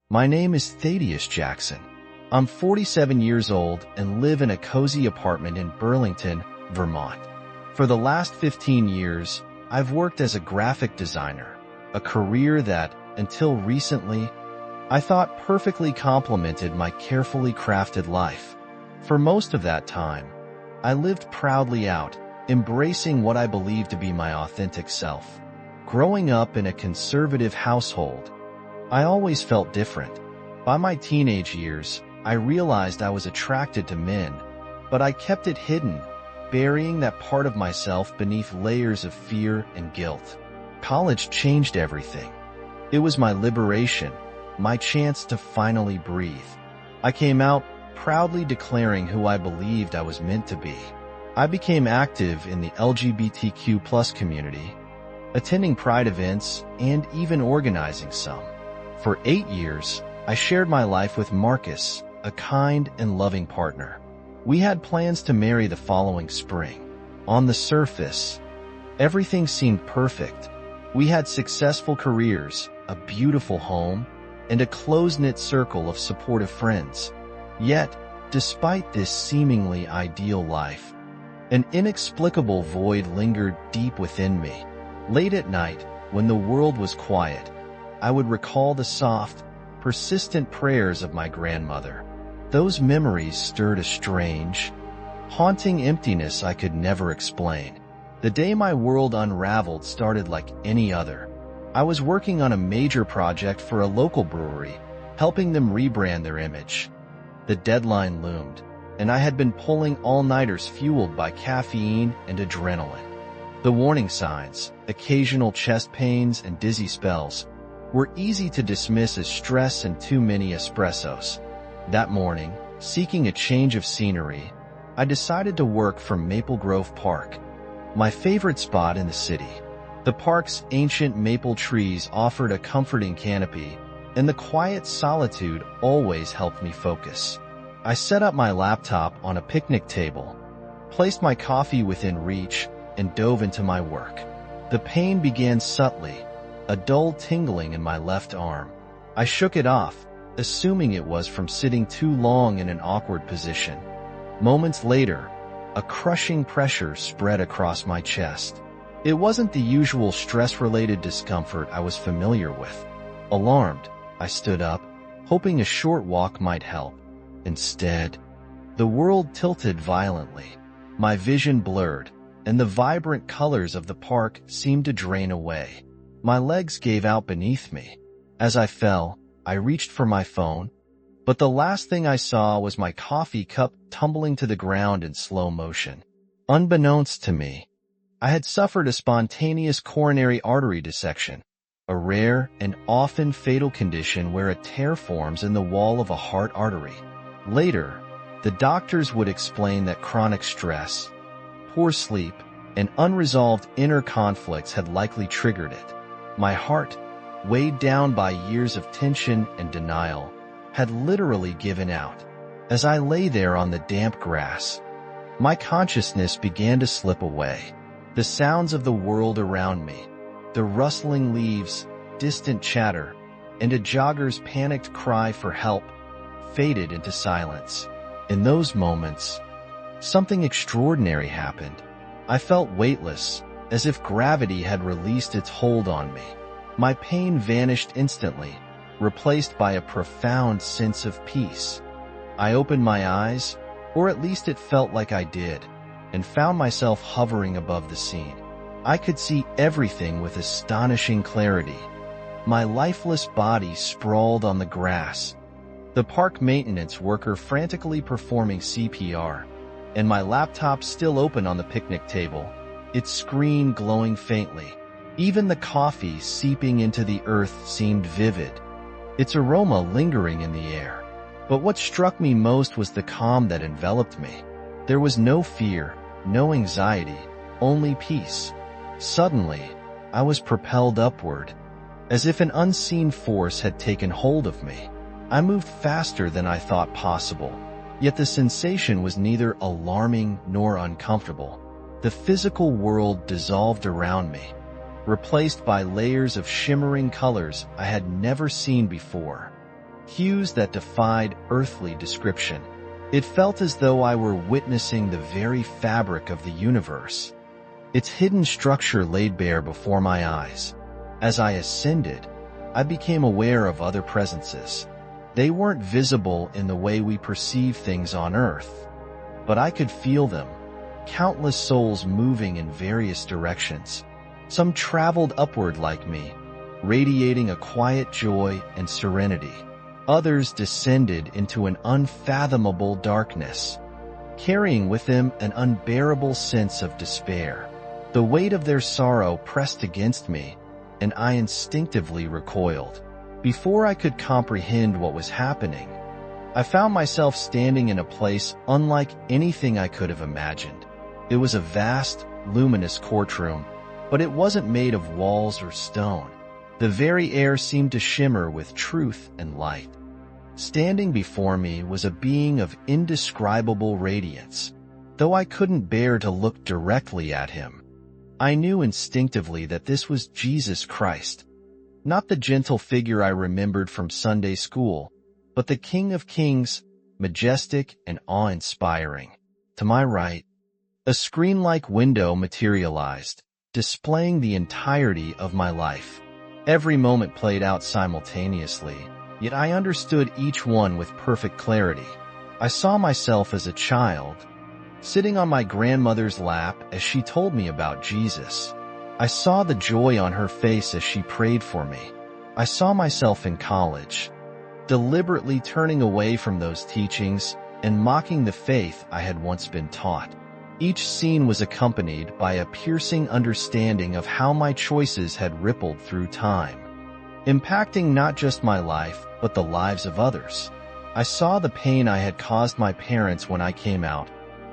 My name is Thaddeus Jackson. I'm 47 years old and live in a cozy apartment in Burlington, Vermont. For the last 15 years, I've worked as a graphic designer, a career that, until recently, I thought perfectly complemented my carefully crafted life. For most of that time, I lived proudly out, embracing what I believed to be my authentic self. Growing up in a conservative household, I always felt different. By my teenage years, I realized I was attracted to men, but I kept it hidden, burying that part of myself beneath layers of fear and guilt. College changed everything. It was my liberation, my chance to finally breathe. I came out proudly declaring who I believed I was meant to be. I became active in the LGBTQ+ community, attending pride events and even organizing some. For 8 years, I shared my life with Marcus, a kind and loving partner. We had plans to marry the following spring. On the surface, everything seemed perfect. We had successful careers, a beautiful home, and a close-knit circle of supportive friends. Yet, despite this seemingly ideal life, an inexplicable void lingered deep within me. Late at night, when the world was quiet, I would recall the soft, persistent prayers of my grandmother. Those memories stirred a strange, haunting emptiness I could never explain. The day my world unraveled started like any other. I was working on a major project for a local brewery, helping them rebrand their image. The deadline loomed, and I had been pulling all-nighters fueled by caffeine and adrenaline. The warning signs, occasional chest pains and dizzy spells, were easy to dismiss as stress and too many espressos. That morning, seeking a change of scenery, I decided to work from Maple Grove Park, my favorite spot in the city. The park's ancient maple trees offered a comforting canopy, and the quiet solitude always helped me focus. I set up my laptop on a picnic table, placed my coffee within reach, and dove into my work. The pain began subtly, a dull tingling in my left arm. I shook it off, assuming it was from sitting too long in an awkward position. Moments later, a crushing pressure spread across my chest. It wasn't the usual stress-related discomfort I was familiar with. Alarmed, I stood up, hoping a short walk might help. Instead, the world tilted violently. My vision blurred, and the vibrant colors of the park seemed to drain away. My legs gave out beneath me. As I fell, I reached for my phone, but the last thing I saw was my coffee cup tumbling to the ground in slow motion. Unbeknownst to me, I had suffered a spontaneous coronary artery dissection, a rare and often fatal condition where a tear forms in the wall of a heart artery. Later, the doctors would explain that chronic stress, poor sleep, and unresolved inner conflicts had likely triggered it. My heart, weighed down by years of tension and denial, had literally given out. As I lay there on the damp grass, my consciousness began to slip away. The sounds of the world around me, the rustling leaves, distant chatter, and a jogger's panicked cry for help, faded into silence. In those moments, something extraordinary happened. I felt weightless, as if gravity had released its hold on me. My pain vanished instantly, replaced by a profound sense of peace. I opened my eyes, or at least it felt like I did, and found myself hovering above the scene. I could see everything with astonishing clarity. My lifeless body sprawled on the grass, the park maintenance worker frantically performing CPR, and my laptop still open on the picnic table, its screen glowing faintly. Even the coffee seeping into the earth seemed vivid, its aroma lingering in the air. But what struck me most was the calm that enveloped me. There was no fear, no anxiety, only peace. Suddenly, I was propelled upward, as if an unseen force had taken hold of me. I moved faster than I thought possible, yet the sensation was neither alarming nor uncomfortable. The physical world dissolved around me, replaced by layers of shimmering colors I had never seen before. hues that defied earthly description. It felt as though I were witnessing the very fabric of the universe, its hidden structure laid bare before my eyes. As I ascended, I became aware of other presences. They weren't visible in the way we perceive things on earth, but I could feel them, countless souls moving in various directions. Some traveled upward like me, radiating a quiet joy and serenity. Others descended into an unfathomable darkness, carrying with them an unbearable sense of despair. The weight of their sorrow pressed against me, and I instinctively recoiled. Before I could comprehend what was happening, I found myself standing in a place unlike anything I could have imagined. It was a vast, luminous courtroom, but it wasn't made of walls or stone. The very air seemed to shimmer with truth and light. Standing before me was a being of indescribable radiance. Though I couldn't bear to look directly at him, I knew instinctively that this was Jesus Christ, not the gentle figure I remembered from Sunday school, but the King of Kings, majestic and awe-inspiring. To my right, a screen-like window materialized, displaying the entirety of my life. Every moment played out simultaneously, yet I understood each one with perfect clarity. I saw myself as a child, sitting on my grandmother's lap as she told me about Jesus. I saw the joy on her face as she prayed for me. I saw myself in college, deliberately turning away from those teachings and mocking the faith I had once been taught. Each scene was accompanied by a piercing understanding of how my choices had rippled through time, impacting not just my life, but the lives of others. I saw the pain I had caused my parents when I came out,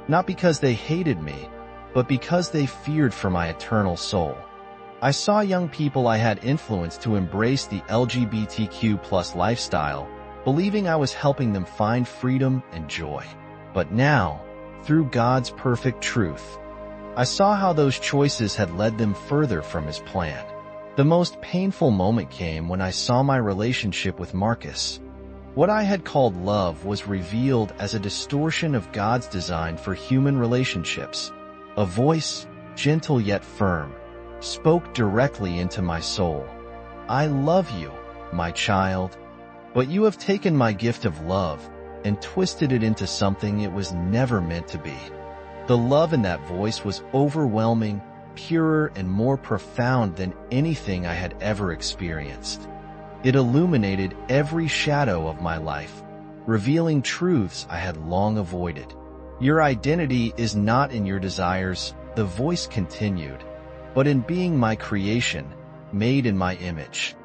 not because they hated me, but because they feared for my eternal soul. I saw young people I had influenced to embrace the LGBTQ+ lifestyle, believing I was helping them find freedom and joy. But now, through God's perfect truth, I saw how those choices had led them further from His plan. The most painful moment came when I saw my relationship with Marcus. What I had called love was revealed as a distortion of God's design for human relationships. A voice, gentle yet firm, spoke directly into my soul. "I love you, my child, but you have taken my gift of love and twisted it into something it was never meant to be." The love in that voice was overwhelming, purer, and more profound than anything I had ever experienced. It illuminated every shadow of my life, revealing truths I had long avoided. "Your identity is not in your desires," the voice continued, "but in being my creation, made in my image.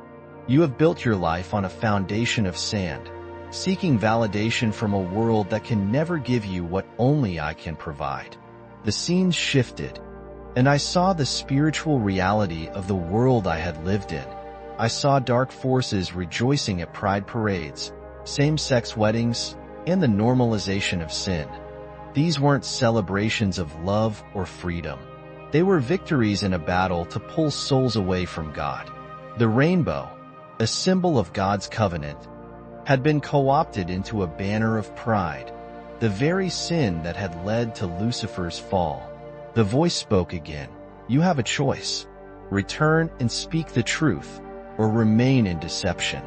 You have built your life on a foundation of sand, seeking validation from a world that can never give you what only I can provide." The scenes shifted, and I saw the spiritual reality of the world I had lived in. I saw dark forces rejoicing at pride parades, same-sex weddings, and the normalization of sin. These weren't celebrations of love or freedom. They were victories in a battle to pull souls away from God. The rainbow, a symbol of God's covenant, had been co-opted into a banner of pride, the very sin that had led to Lucifer's fall. The voice spoke again. "You have a choice. Return and speak the truth, or remain in deception."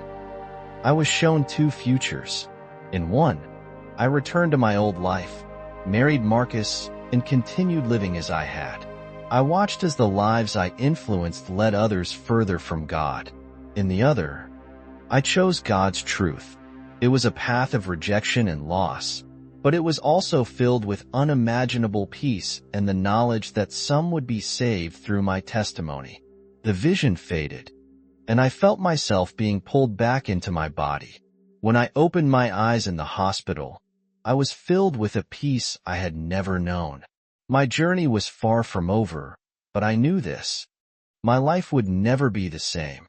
I was shown two futures. In one, I returned to my old life, married Marcus, and continued living as I had. I watched as the lives I influenced led others further from God. In the other, I chose God's truth. It was a path of rejection and loss, but it was also filled with unimaginable peace and the knowledge that some would be saved through my testimony. The vision faded, and I felt myself being pulled back into my body. When I opened my eyes in the hospital, I was filled with a peace I had never known. My journey was far from over, but I knew this. My life would never be the same.